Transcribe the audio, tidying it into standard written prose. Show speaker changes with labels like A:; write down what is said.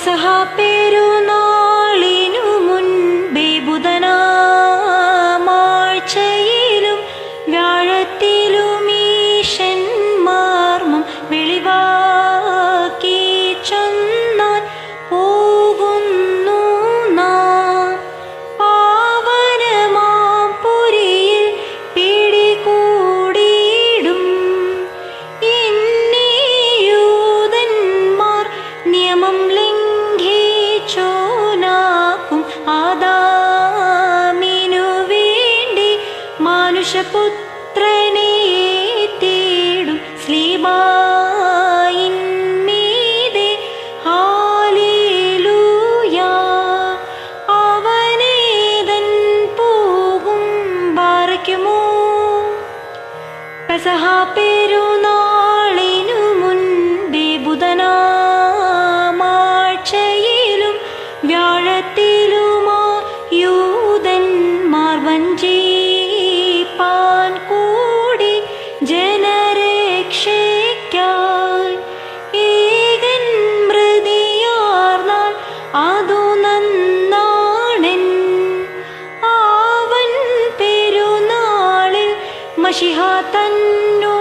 A: പെസഹ പെരുന്നാളിനു മുൻപേ ബുധനാഴ്ചയിലും വ്യാഴത്തിലും ഈശന്മാർമ്മം വെളിവാക്കി ചൊന്നാൻ പോകുന്നു നാം. പാവനമാം പുരിയിൽ പിടികൂടിയിടും യൂതന്മാർ നിയമം ലംഘിച്ചോനാക്കും ആദാമിനു വേണ്ടി മനുഷ്യപുത്രനെ തേടും ശ്ലീബായിന്മീതെ ഹല്ലേലൂയ. അവനേതൻ പോകും ബാറയ്ക്കുമോ. പെസഹ പെരുന്നാളിനു മുൻപേ ബുധനാഴ്ചയിലും വ്യാഴത്തിലുമാ യൂതന്മാർ വഞ്ചിപ്പാൻ കൂടി ജനരക്ഷയ്ക്കായി ഏകൻ മൃതിയാർന്നാൽ അതു നന്നാണെൻ. അവൻ പെരുന്നാളിൽ മശിഹ തന്നു